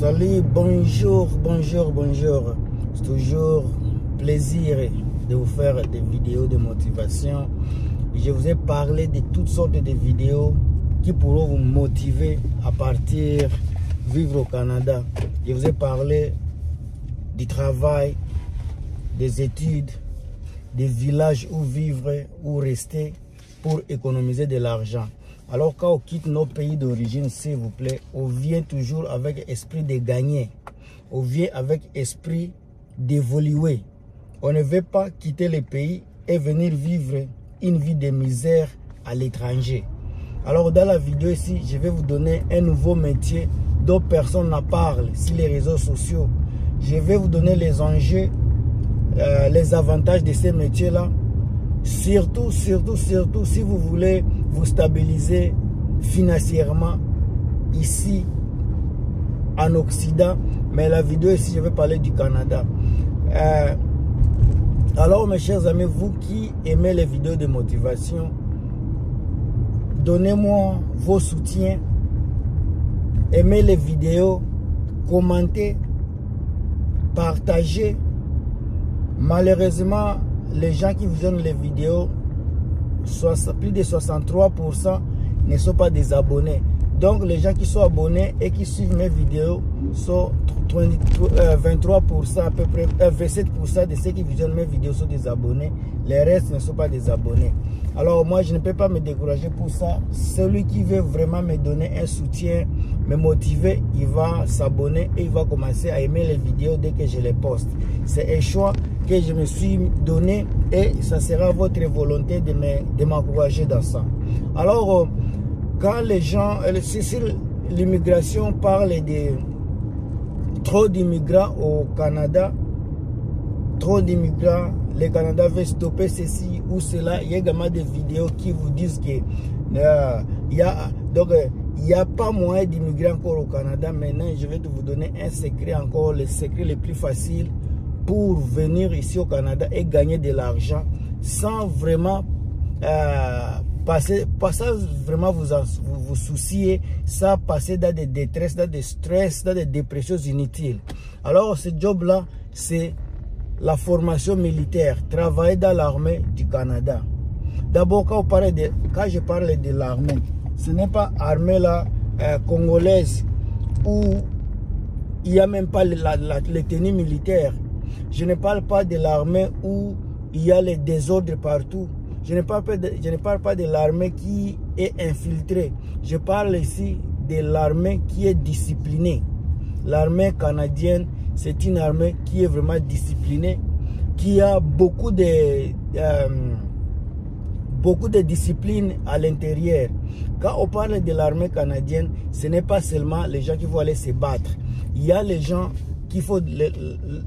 Salut, bonjour. C'est toujours plaisir de vous faire des vidéos de motivation. Je vous ai parlé de toutes sortes de vidéos qui pourront vous motiver à partir vivre au Canada. Je vous ai parlé du travail, des études, des villages où vivre, où rester pour économiser de l'argent. Alors quand on quitte nos pays d'origine, s'il vous plaît, on vient toujours avec esprit de gagner. On vient avec esprit d'évoluer. On ne veut pas quitter le pays et venir vivre une vie de misère à l'étranger. Alors dans la vidéo ici, je vais vous donner un nouveau métier dont personne n'en parle sur les réseaux sociaux. Je vais vous donner les enjeux, les avantages de ces métiers-là. Surtout, si vous voulez vous stabiliser financièrement ici en Occident. Mais la vidéo ici, je vais parler du Canada. Alors mes chers amis, vous qui aimez les vidéos de motivation, donnez-moi vos soutiens, aimez les vidéos, commentez, partagez. Malheureusement, les gens qui visionnent les vidéos, plus de 63% ne sont pas des abonnés. Donc les gens qui sont abonnés et qui suivent mes vidéos sont 23% à peu près, 27% de ceux qui visionnent mes vidéos sont des abonnés. Les restes ne sont pas des abonnés. Alors moi je ne peux pas me décourager pour ça. Celui qui veut vraiment me donner un soutien, me motiver, il va s'abonner et il va commencer à aimer les vidéos dès que je les poste. C'est un choix que je me suis donné et ça sera votre volonté de m'encourager dans ça. Alors quand les gens, si l'immigration parle de trop d'immigrants au Canada, trop d'immigrants, le Canada veut stopper ceci ou cela. Il y a également des vidéos qui vous disent que il n'y a pas moyen d'immigrer encore au Canada. Maintenant, je vais vous donner un secret encore, le secret le plus facile pour venir ici au Canada et gagner de l'argent sans vraiment vraiment vous soucier, ça passer dans des détresses, dans des stress, dans des dépressions inutiles. Alors ce job là, c'est la formation militaire, travailler dans l'armée du Canada. D'abord quand je parle de l'armée, ce n'est pas armée là congolaise où il n'y a même pas les tenues militaires. Je ne parle pas de l'armée où il y a les désordres partout. Je ne parle pas de l'armée qui est infiltrée. Je parle ici de l'armée qui est disciplinée. L'armée canadienne, c'est une armée qui est vraiment disciplinée, qui a beaucoup de discipline à l'intérieur. Quand on parle de l'armée canadienne, ce n'est pas seulement les gens qui vont aller se battre. Il y a les gens qui font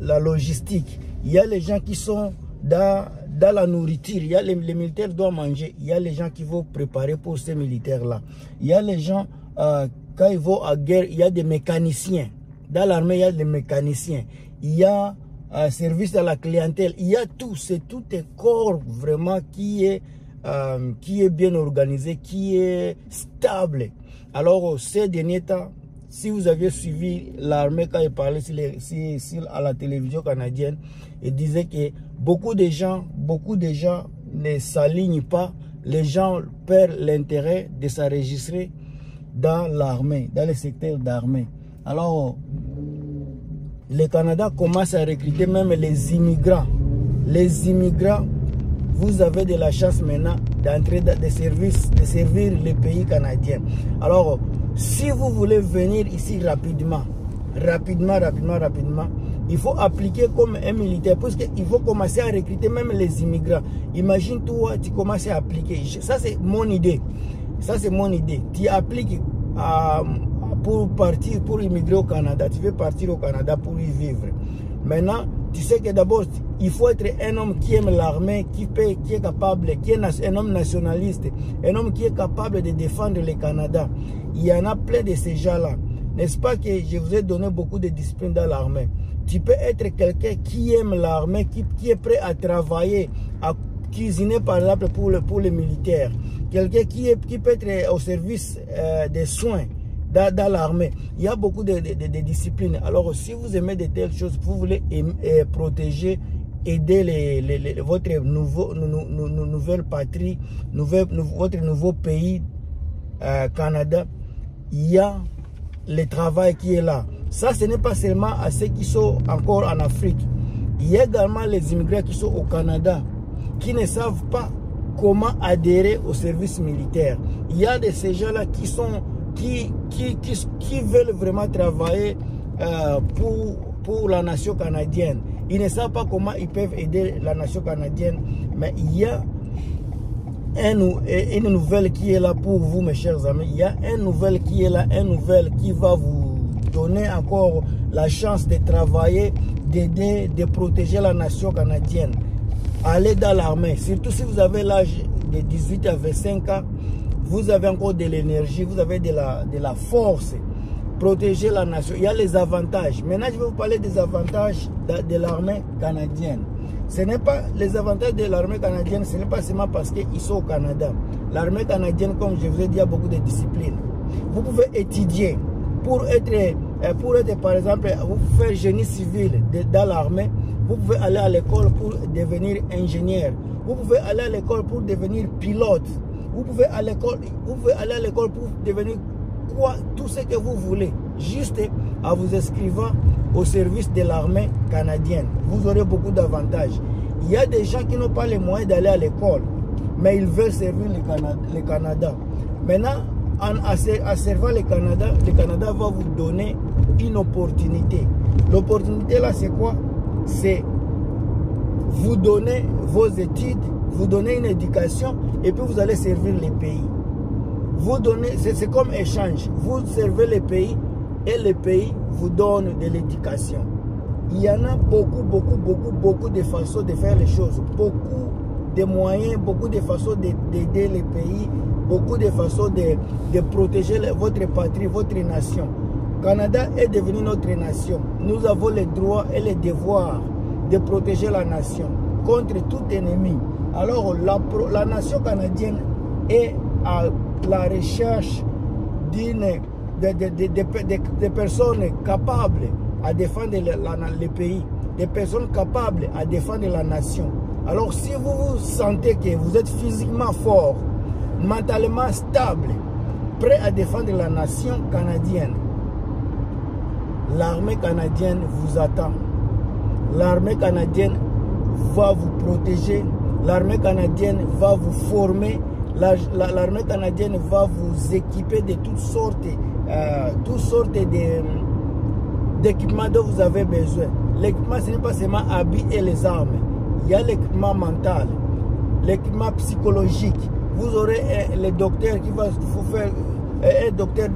la logistique. Il y a les gens qui sont dans la nourriture. Il y a les militaires doivent manger. Il y a les gens qui vont préparer pour ces militaires-là. Il y a les gens, quand ils vont à guerre, il y a des mécaniciens. Dans l'armée, il y a des mécaniciens. Il y a service à la clientèle. Il y a tout. C'est tout un corps vraiment qui est bien organisé, qui est stable. Alors, ces derniers temps, si vous aviez suivi l'armée quand il parlait à la télévision canadienne, il disait que beaucoup de gens ne s'alignent pas. Les gens perdent l'intérêt de s'enregistrer dans l'armée, dans le secteur d'armée. Alors, le Canada commence à recruter même les immigrants. Les immigrants, vous avez de la chance maintenant d'entrer dans des services, de servir les pays canadiens. Alors, si vous voulez venir ici rapidement, il faut appliquer comme un militaire, parce qu'il faut commencer à recruter même les immigrants. Imagine toi, tu commences à appliquer. Ça c'est mon idée. Tu appliques pour immigrer au Canada. Tu veux partir au Canada pour y vivre. Maintenant, tu sais que d'abord, il faut être un homme qui aime l'armée, qui est capable, un homme nationaliste, un homme qui est capable de défendre le Canada. Il y en a plein de ces gens-là. N'est-ce pas que je vous ai donné beaucoup de discipline dans l'armée? Tu peux être quelqu'un qui aime l'armée, qui est prêt à travailler, à cuisiner par exemple pour les militaires. Quelqu'un qui peut être au service des soins, dans l'armée. Il y a beaucoup de disciplines. Alors, si vous aimez de telles choses, vous voulez protéger, aider votre nouvelle patrie, votre nouveau pays, Canada, il y a le travail qui est là. Ça, ce n'est pas seulement à ceux qui sont encore en Afrique. Il y a également les immigrés qui sont au Canada, qui ne savent pas comment adhérer au service militaire. Il y a de ces gens-là qui veulent vraiment travailler pour la nation canadienne. Ils ne savent pas comment ils peuvent aider la nation canadienne. Mais il y a une nouvelle qui est là pour vous, mes chers amis. Il y a une nouvelle qui est là, une nouvelle qui va vous donner encore la chance de travailler, d'aider, de protéger la nation canadienne. Allez dans l'armée, surtout si vous avez l'âge de 18 à 25 ans, vous avez encore de l'énergie, vous avez de la force. Protéger la nation, il y a les avantages. Maintenant, je vais vous parler des avantages de l'armée canadienne. Ce n'est pas les avantages de l'armée canadienne, ce n'est pas seulement parce qu'ils sont au Canada. L'armée canadienne, comme je vous ai dit, il y a beaucoup de disciplines. Vous pouvez étudier pour être par exemple, vous faire génie civil dans l'armée. Vous pouvez aller à l'école pour devenir ingénieur. Vous pouvez aller à l'école pour devenir pilote. Vous pouvez aller à l'école pour devenir quoi, tout ce que vous voulez, juste en vous inscrivant au service de l'armée canadienne. Vous aurez beaucoup d'avantages. Il y a des gens qui n'ont pas les moyens d'aller à l'école, mais ils veulent servir le Canada. Maintenant, en servant le Canada va vous donner une opportunité. L'opportunité là, c'est quoi? C'est vous donner vos études, vous donner une éducation, et puis vous allez servir les pays. Vous donnez, c'est comme échange. Vous servez les pays et les pays vous donnent de l'éducation. Il y en a beaucoup de façons de faire les choses. Beaucoup de moyens, beaucoup de façons d'aider les pays, beaucoup de façons de protéger votre patrie, votre nation. Le Canada est devenu notre nation. Nous avons les droits et les devoirs de protéger la nation contre tout ennemi. Alors la nation canadienne est à la recherche de personnes capables à défendre le pays, des personnes capables à défendre la nation. Alors si vous vous sentez que vous êtes physiquement fort, mentalement stable, prêt à défendre la nation canadienne, l'armée canadienne vous attend. L'armée canadienne va vous protéger, l'armée canadienne va vous former. L'armée canadienne va vous équiper de toutes sortes d'équipements dont vous avez besoin. L'équipement, ce n'est pas seulement habits et les armes. Il y a l'équipement mental, l'équipement psychologique. Vous aurez le docteur qui va vous faire un docteur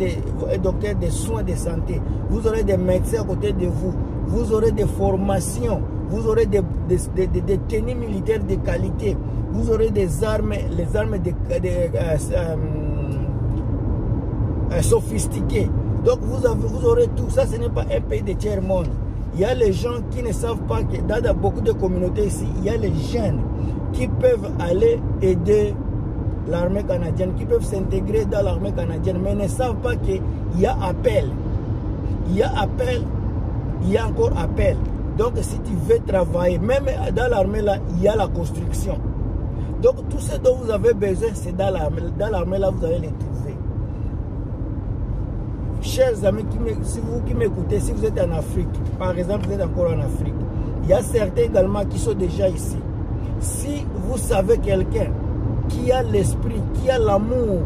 des soins de santé. Vous aurez des médecins à côté de vous. Vous aurez des formations. Vous aurez des tenues militaires de qualité. Vous aurez des armes, les armes sophistiquées. Donc vous aurez tout ça. Ce n'est pas un pays de tiers-monde. Il y a les gens qui ne savent pas que dans beaucoup de communautés ici, il y a les jeunes qui peuvent aller aider l'armée canadienne, qui peuvent s'intégrer dans l'armée canadienne, mais ne savent pas qu'il y a appel. Il y a appel, il y a encore appel. Donc si tu veux travailler, même dans l'armée là, il y a la construction. Donc tout ce dont vous avez besoin, c'est dans l'armée. Dans l'armée là, vous allez les trouver. Chers amis, si vous qui m'écoutez, si vous êtes en Afrique, par exemple, vous êtes encore en Afrique, il y a certains également qui sont déjà ici. Si vous savez quelqu'un qui a l'esprit, qui a l'amour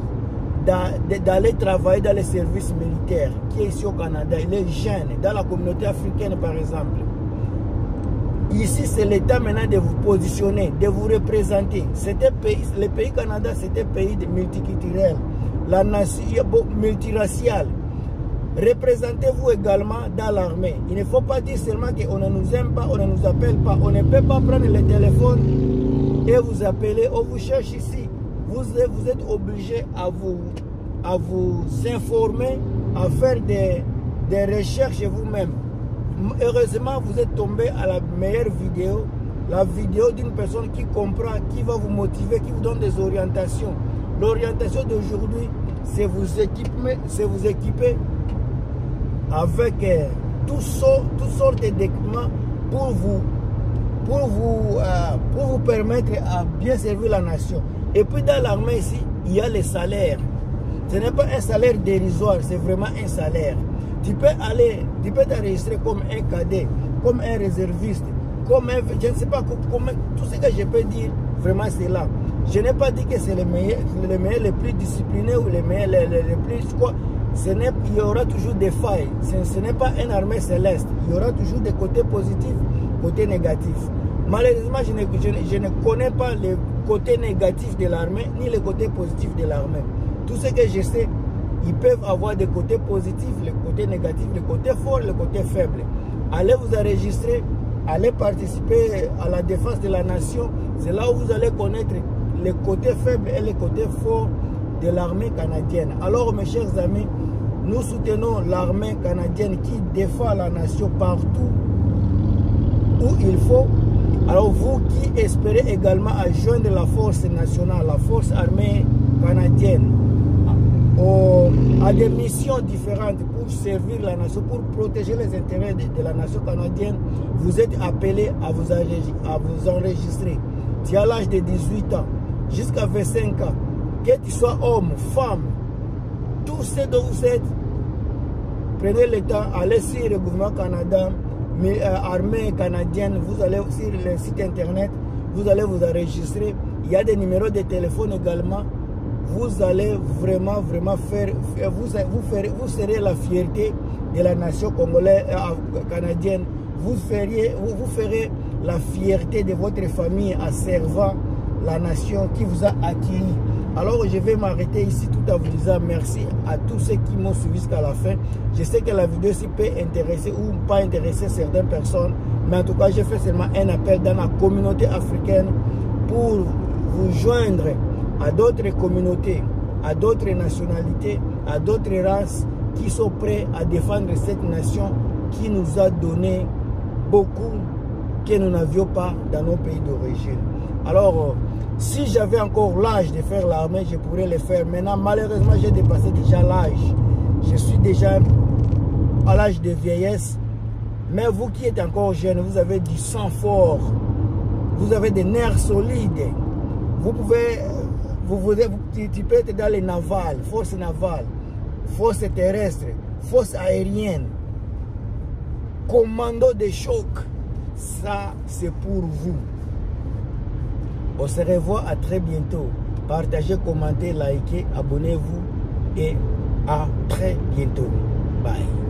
d'aller travailler dans les services militaires, qui est ici au Canada, il est jeune, dans la communauté africaine par exemple, ici c'est l'état maintenant de vous positionner, de vous représenter. Le pays Canada, c'est un pays multiculturel, la nation multiraciale. Représentez-vous également dans l'armée. Il ne faut pas dire seulement qu'on ne nous aime pas, on ne nous appelle pas. On ne peut pas prendre le téléphone et vous appeler, on vous cherche ici. Vous êtes obligé à vous informer, à faire des recherches vous-même. Heureusement, vous êtes tombé à la meilleure vidéo, la vidéo d'une personne qui comprend, qui va vous motiver, qui vous donne des orientations. L'orientation d'aujourd'hui, c'est vous équiper avec toutes sortes d'équipements pour vous permettre à bien servir la nation. Et puis dans l'armée ici, il y a les salaires. Ce n'est pas un salaire dérisoire, c'est vraiment un salaire. Tu peux t'enregistrer comme un cadet, comme un réserviste, comme un, je ne sais pas comment, tout ce que je peux dire, vraiment c'est là. Je n'ai pas dit que c'est les meilleurs, les plus disciplinés ou les meilleurs, les plus quoi. Il y aura toujours des failles. Ce n'est pas une armée céleste. Il y aura toujours des côtés positifs, côtés négatifs. Malheureusement, je ne connais pas les côtés négatifs de l'armée, ni les côtés positifs de l'armée. Tout ce que je sais, ils peuvent avoir des côtés positifs, les côtés négatifs, les côtés forts, les côtés faibles. Allez vous enregistrer, allez participer à la défense de la nation. C'est là où vous allez connaître les côtés faibles et les côtés forts de l'armée canadienne. Alors mes chers amis, nous soutenons l'armée canadienne qui défend la nation partout où il faut. Alors vous qui espérez également à joindre la force nationale, la force armée canadienne, à des missions différentes pour servir la nation, pour protéger les intérêts de la nation canadienne, vous êtes appelés à vous enregistrer. Tu as l'âge de 18 ans jusqu'à 25 ans, que tu sois homme, femme, tout ce dont vous êtes, prenez le temps, allez sur le gouvernement Canada, armée canadienne, vous allez sur le site internet, vous allez vous enregistrer. Il y a des numéros de téléphone également. Vous allez vraiment faire, vous serez la fierté de la nation congolaise, canadienne. Vous ferez la fierté de votre famille en servant la nation qui vous a accueilli. Alors je vais m'arrêter ici tout en vous disant merci à tous ceux qui m'ont suivi jusqu'à la fin. Je sais que la vidéo ici peut intéresser ou pas intéresser certaines personnes, mais en tout cas je fais seulement un appel dans la communauté africaine pour vous joindre à d'autres communautés, à d'autres nationalités, à d'autres races qui sont prêts à défendre cette nation qui nous a donné beaucoup que nous n'avions pas dans nos pays d'origine. Alors, si j'avais encore l'âge de faire l'armée, je pourrais le faire. Maintenant, malheureusement, j'ai dépassé déjà l'âge. Je suis déjà à l'âge de vieillesse. Mais vous qui êtes encore jeune, vous avez du sang fort. Vous avez des nerfs solides. Vous pouvez... tu peux être dans les navales, force navale, force terrestre, force aérienne, commando de choc. Ça, c'est pour vous. On se revoit à très bientôt. Partagez, commentez, likez, abonnez-vous et à très bientôt. Bye.